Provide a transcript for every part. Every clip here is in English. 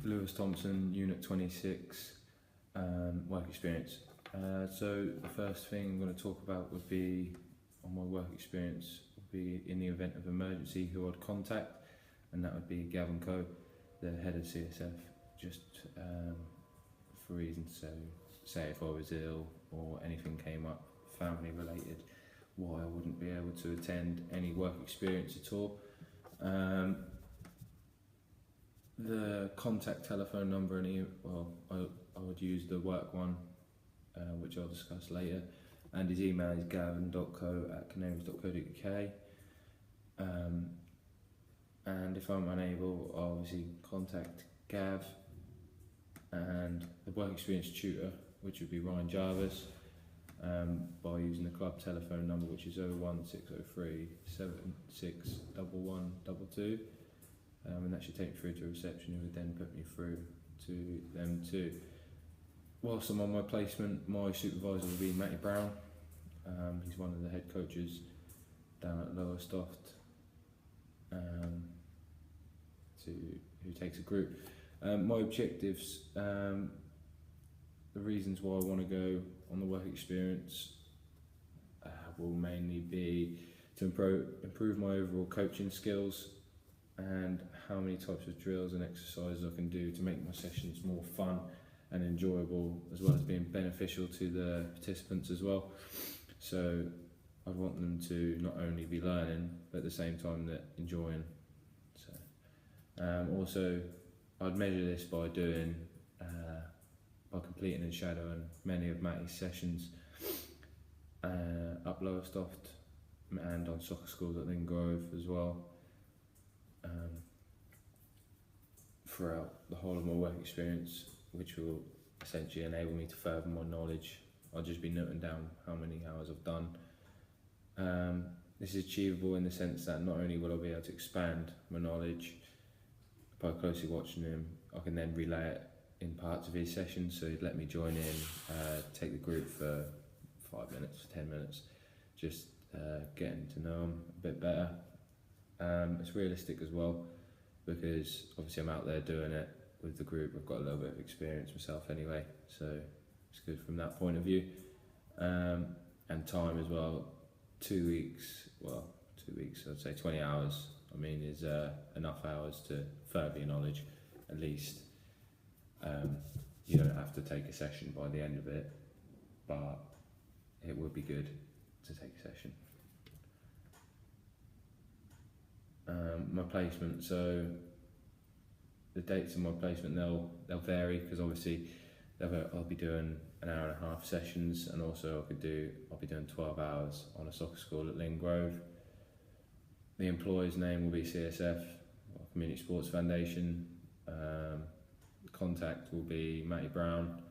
Lewis Thompson, Unit 26, work experience. So the first thing I'm going to talk about would be on my work experience would be in the event of emergency who I'd contact, and that would be Gavin Coe, the head of CSF, just for reasons. So say if I was ill or anything came up family related, why I wouldn't be able to attend any work experience at all. The contact telephone number and I would use the work one, which I'll discuss later, and his email is gavin.co@canaries.co.uk. And if I'm unable, I'll obviously contact Gav and the work experience tutor, which would be Ryan Jarvis, by using the club telephone number, which is 01603 761122, and that should take me through to reception, who would then put me through to them too. Whilst I'm on my placement, my supervisor will be Matty Brown. He's one of the head coaches down at Lowestoft, who takes a group. My objectives, the reasons why I want to go on the work experience will mainly be to improve my overall coaching skills and how many types of drills and exercises I can do to make my sessions more fun and enjoyable, as well as being beneficial to the participants as well. So I want them to not only be learning, but at the same time that enjoying. So also I'd measure this by doing by completing and shadowing many of Matty's sessions up Lowestoft and on soccer schools at Lynn Grove as well, throughout the whole of my work experience, which will essentially enable me to further my knowledge. I'll just be noting down how many hours I've done. This is achievable in the sense that not only will I be able to expand my knowledge by closely watching him, I can then relay it in parts of his sessions. So he'd let me join in, take the group for 5 minutes, 10 minutes, just getting to know him a bit better. It's realistic as well, because obviously I'm out there doing it with the group. I've got a little bit of experience myself anyway, so it's good from that point of view. And time as well, 2 weeks, I'd say 20 hours, is enough hours to further your knowledge, at least. You don't have to take a session by the end of it, but it would be good to take a session. My placement, so the dates of my placement, they'll vary, because obviously I'll be doing an hour and a half sessions, and also I'll be doing 12 hours on a soccer school at Lynn Grove. The employer's name will be CSF, or Community Sports Foundation. Contact will be Matty Brown.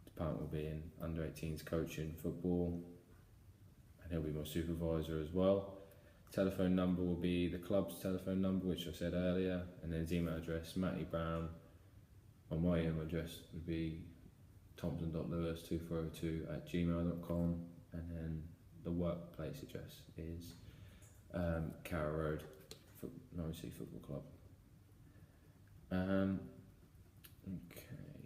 Department will be in under 18s coaching football, and he'll be my supervisor as well. Telephone number will be the club's telephone number, which I said earlier, and then his email address, Matty Brown. On my email address would be thompson.lewis2402@gmail.com, and then the workplace address is Carrow Road, Norwich City Football Club. Okay.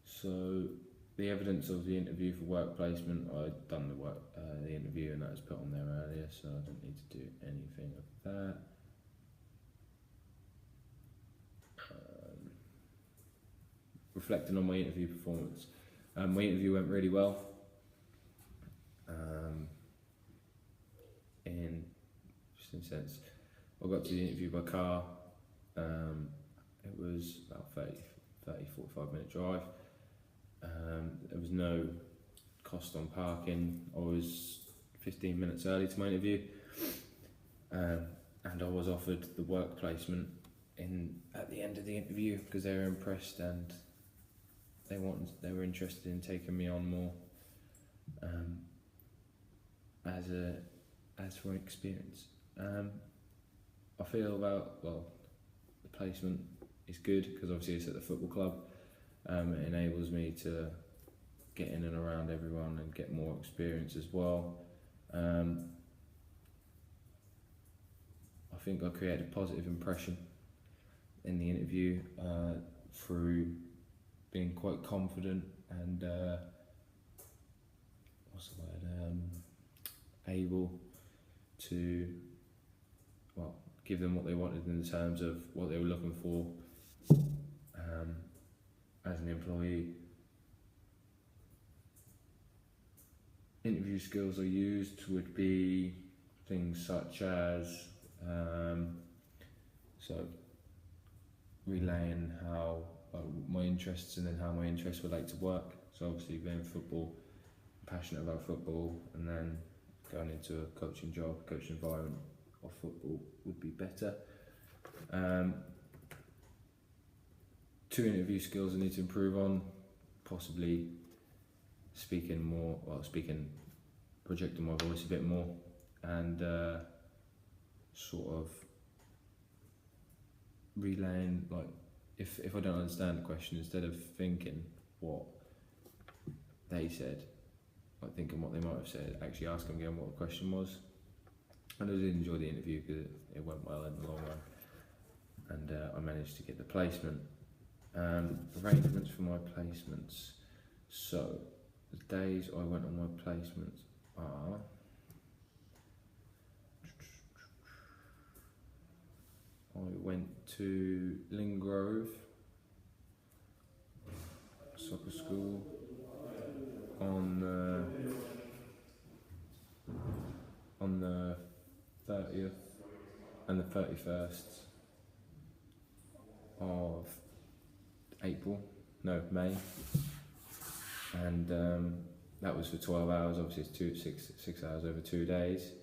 So the evidence of the interview for work placement, I'd done the interview, and that was put on there earlier, so I don't need to do anything of that. Reflecting on my interview performance, my interview went really well. In a sense, I got to the interview by car. It was about 45 minute drive. There was no cost on parking. I was 15 minutes early to my interview, and I was offered the work placement at the end of the interview, because they were impressed and they were interested in taking me on more as for experience. I feel the placement is good, because obviously it's at the football club. It enables me to get in and around everyone and get more experience as well. I think I created a positive impression in the interview through being quite confident and able to give them what they wanted in terms of what they were looking for as an employee. Interview skills I used would be things such as relaying how my interests and then how my interests relate to work. So obviously being football, passionate about football, and then going into a coaching job, coaching environment of football would be better. 2 interview skills I need to improve on, possibly projecting my voice a bit more, and relaying, if I don't understand the question, instead of thinking what they said, thinking what they might have said, actually ask them again what the question was. And I did enjoy the interview because it went well in the long run, and I managed to get the placement. Arrangements for my placements. So the days I went on my placements are I went to Lingrove Soccer School on the 30th and the 31st of May, and that was for 12 hours. Obviously it's 6 hours over 2 days,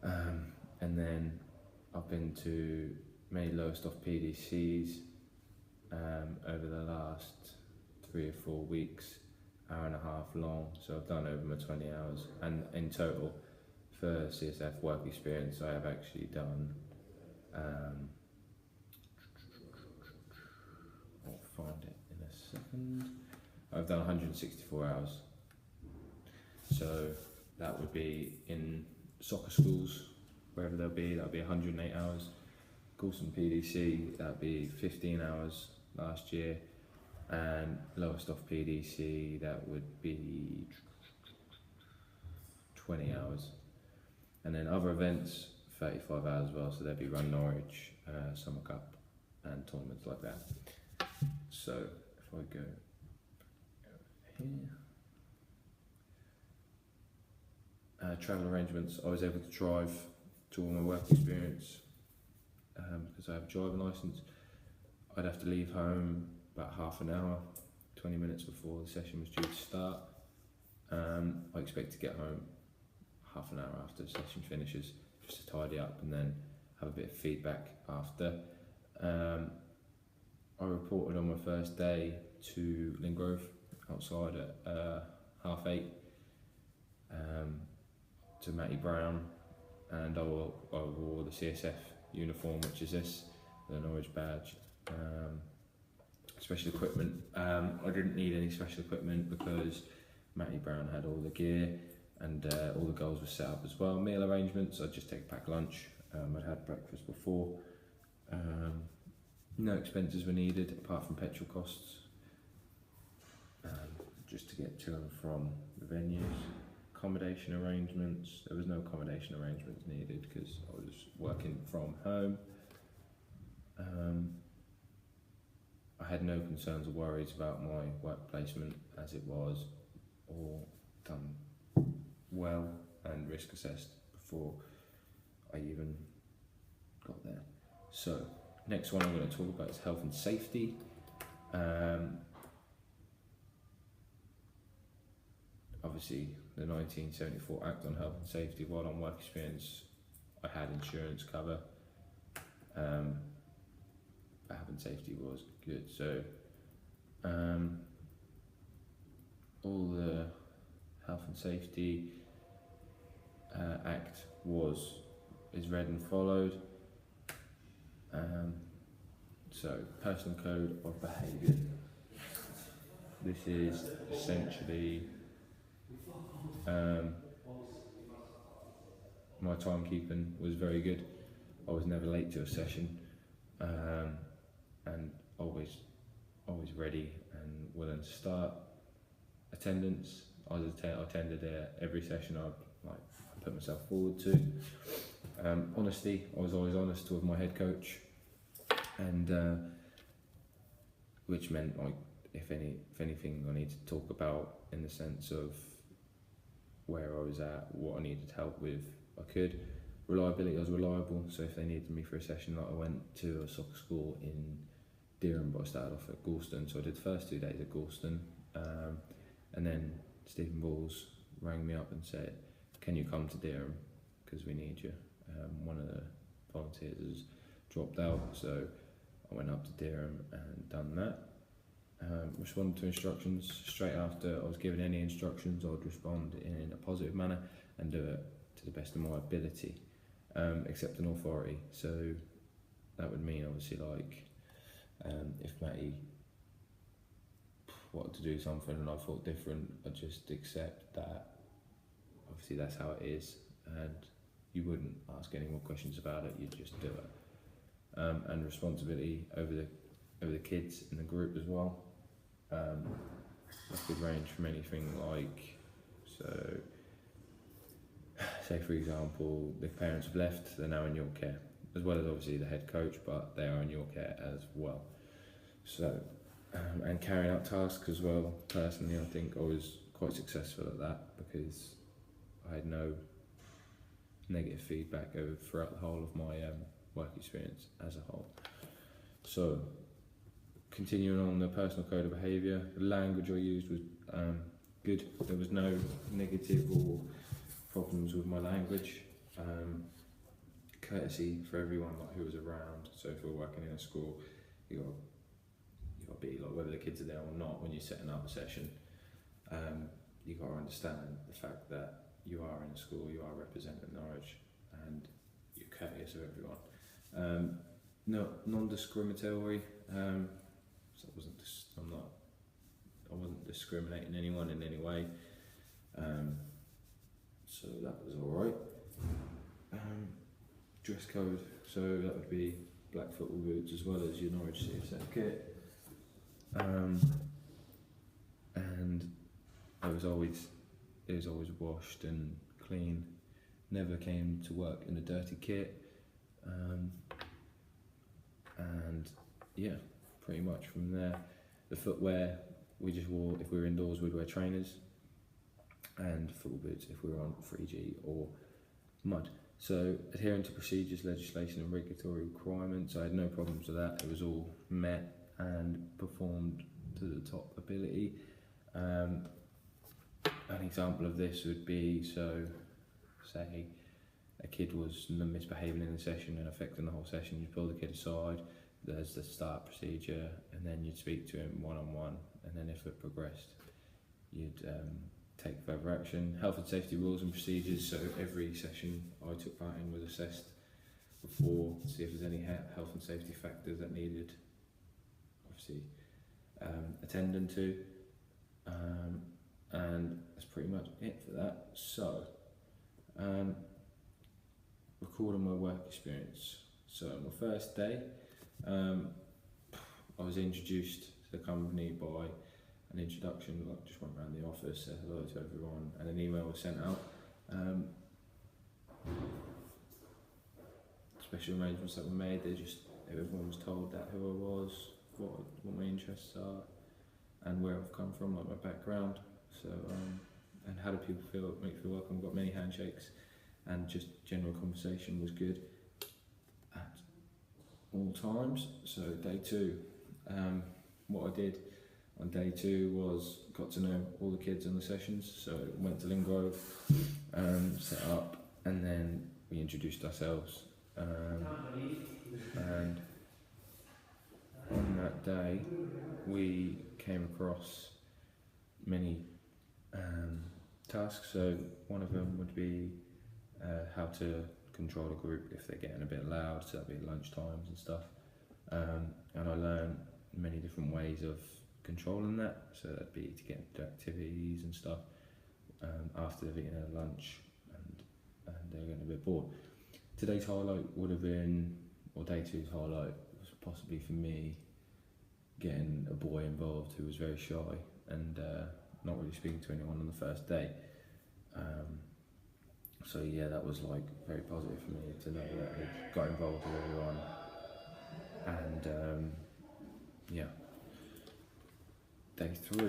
and then I've been to many Lowestoft PDCs over the last 3 or 4 weeks, hour and a half long, so I've done over my 20 hours, and in total for CSF work experience I have actually done I'll find it in a second. I've done 164 hours, so that would be in soccer schools, wherever they'll be, that'll be 108 hours. Coulson PDC, that'd be 15 hours last year, and Lowestoft PDC, that would be 20 hours. And then other events, 35 hours as well, so there'd be Run Norwich, Summer Cup, and tournaments like that. So if I go here, travel arrangements, I was able to drive to all my work experience because I have a driving licence. I'd have to leave home about half an hour, 20 minutes before the session was due to start. I expect to get home half an hour after the session finishes, just to tidy up and then have a bit of feedback after. I reported on my first day to Lingrove outside at 8:30 to Matty Brown, and I wore the CSF uniform, which is this, the Norwich badge. Special equipment, I didn't need any special equipment because Matty Brown had all the gear, and all the goals were set up as well. Meal arrangements, I'd just take a packed lunch. I'd had breakfast before. No expenses were needed apart from petrol costs, just to get to and from the venues. Accommodation arrangements, there was no accommodation arrangements needed because I was working from home. I had no concerns or worries about my work placement as it was all done well and risk assessed before I even got there. So next one I'm going to talk about is health and safety. Obviously the 1974 Act on Health and Safety, while on work experience I had insurance cover. Health and safety was good, so all the Health and Safety Act is read and followed. So personal code of behaviour, this is essentially my timekeeping was very good. I was never late to a session. and always ready and willing to start. Attendance, I attended every session I put myself forward to. Honesty, I was always honest with my head coach, and which meant if anything I need to talk about in the sense of where I was at, what I needed help with, I could. Reliability, I was reliable, so if they needed me for a session, I went to a soccer school in Dereham, but I started off at Gorleston, so I did the first 2 days at Gorleston, and then Stephen Balls rang me up and said, can you come to Dereham, because we need you. One of the volunteers has dropped out, so I went up to Dereham and done that. Responded to instructions. Straight after I was given any instructions, I would respond in a positive manner and do it to the best of my ability, accept an authority. So that would mean obviously if Matty wanted to do something and I thought different, I'd just accept that obviously that's how it is, and you wouldn't ask any more questions about it, you'd just do it. And responsibility over the kids in the group as well. That could range from anything so say for example the parents have left, they're now in your care, as well as obviously the head coach, but they are in your care as well. So and carrying out tasks as well, personally I think I was quite successful at that because I had no negative feedback throughout the whole of my work experience as a whole. So continuing on, the personal code of behaviour, the language I used was good. There was no negative or problems with my language. Courtesy for everyone who was around. So if we're working in a school, you got to be whether the kids are there or not when you're setting up a session. You got to understand the fact that you are in a school, you are representing Norwich, and you're courteous of everyone. Non-discriminatory. So I wasn't discriminating anyone in any way. So that was all right. Dress code. So that would be black football boots as well as your Norwich City Centre kit. And it was always washed and clean. Never came to work in a dirty kit. And yeah, pretty much from there. The footwear we just wore, if we were indoors we'd wear trainers, and football boots if we were on 3G or mud. So adhering to procedures, legislation and regulatory requirements, I had no problems with that. It was all met and performed to the top ability. An example of this would be, so say a kid was misbehaving in the session and affecting the whole session, you pull the kid aside, there's the start procedure, and then you'd speak to him one-on-one, and then if it progressed, you'd take further action. Health and safety rules and procedures, so every session I took part in was assessed before to see if there's any health and safety factors that needed obviously attending to, and that's pretty much it for that. So recording my work experience. So my first day, I was introduced to the company by an introduction, just went around the office, said hello to everyone, and an email was sent out. Special arrangements that were made, everyone was told that who I was, what my interests are, and where I've come from, like my background. So, and how do people make me feel welcome? Got many handshakes, and just general conversation was good at all times. So day two, what I did on day two was got to know all the kids in the sessions. So went to Lingrove, set up, and then we introduced ourselves. And on that day, we came across many tasks. So one of them would be how to control a group if they're getting a bit loud, so that'd be at lunch times and stuff. And I learned many different ways of controlling that, so that'd be to get into activities and stuff after they've eaten their lunch and they're getting a bit bored. Today's highlight would have been, or day two's highlight was possibly for me, getting a boy involved who was very shy and not really speaking to anyone on the first day. So yeah, that was like very positive for me to know that he got involved with everyone. And yeah, day 3.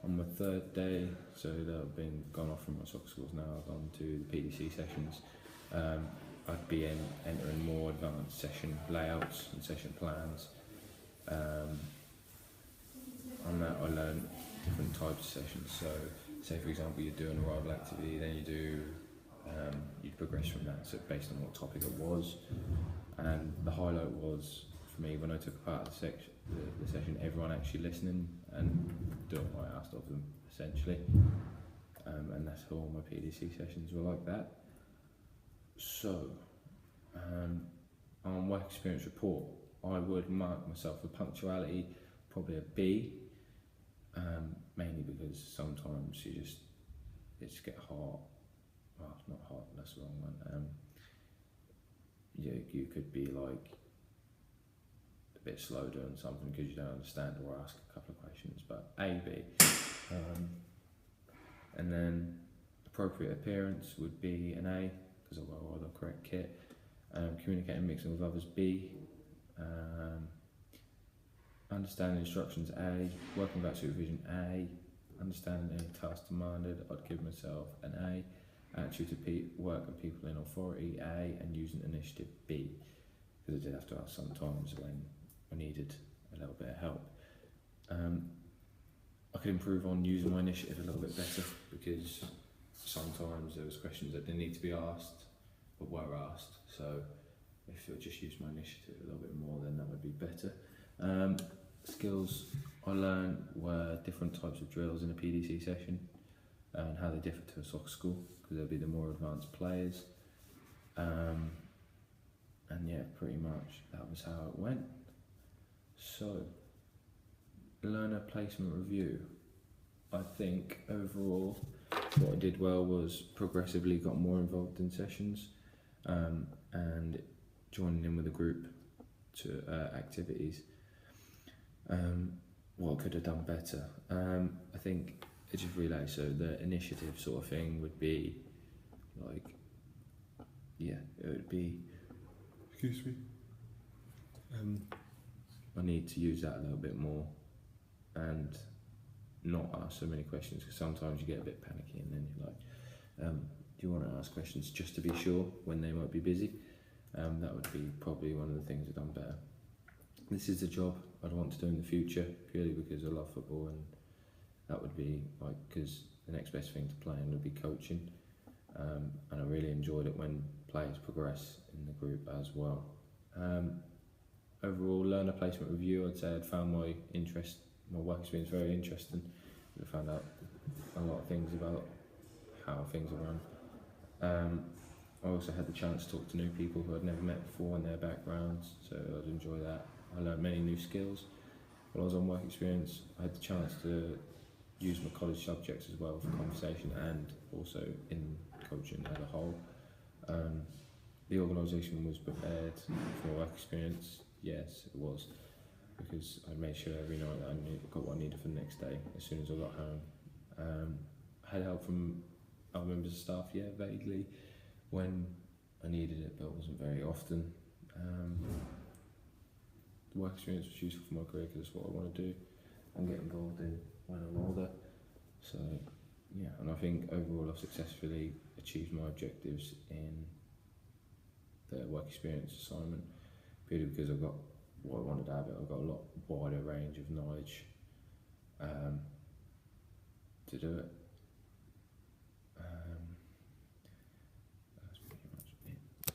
On my 3rd day, so that I've been gone off from my soccer schools now, I've gone to the PDC sessions. I'd be entering more advanced session layouts and session plans. On that I learned different types of sessions. So say for example you're doing a rival activity, then you'd progress from that, so based on what topic it was. And the highlight was, for me, when I took part of the session, everyone actually listening and doing what I asked of them, essentially. And that's how all my PDC sessions were like that. So, on work experience report, I would mark myself for punctuality probably a B, mainly because sometimes it just get hot. Well, not hot, that's the wrong one. You could be like a bit slow doing something because you don't understand or ask a couple of questions, but A, B. And then appropriate appearance would be an A, because I wear all the correct kit. Communicating and mixing with others, B. Understanding instructions, A. Working without supervision, A. Understanding any task demanded, I'd give myself an A. Attitude to work and people in authority, A. And using initiative, B. Because I did have to ask sometimes when I needed a little bit of help. I could improve on using my initiative a little bit better, because sometimes there was questions that didn't need to be asked but were asked. So if I just used my initiative a little bit more, then that would be better. Skills I learned were different types of drills in a PDC session and how they differ to a soccer school, because there'll be the more advanced players. And yeah, pretty much that was how it went. So, learner placement review. I think overall what I did well was progressively got more involved in sessions and joining in with a group to activities. What could have done better? I think I just realised, so the initiative sort of thing would be like, yeah, it would be, excuse me, I need to use that a little bit more and not ask so many questions, because sometimes you get a bit panicky and then you're like, do you want to ask questions just to be sure when they might be busy? That would be probably one of the things I've done better. This is the job I'd want to do in the future, purely because I love football, and that would be like, because the next best thing to playing would be coaching, and I really enjoyed it when players progress in the group as well. Overall, learner placement review, I'd say I'd found my work experience very interesting. I found out a lot of things about how things are run. I also had the chance to talk to new people who I'd never met before and their backgrounds, so I'd enjoy that. I learned many new skills. While I was on work experience, I had the chance to use my college subjects as well for conversation and also in coaching as a whole. The organisation was prepared for work experience. Yes, it was, because I made sure every night that I got what I needed for the next day as soon as I got home. I had help from other members of staff, yeah, vaguely, when I needed it, but it wasn't very often. The work experience was useful for my career because it's what I want to do and get involved in when I'm older. So yeah, and I think overall I've successfully achieved my objectives in the work experience assignment, purely because I've got what I wanted out of it. I've got a lot wider range of knowledge to do it.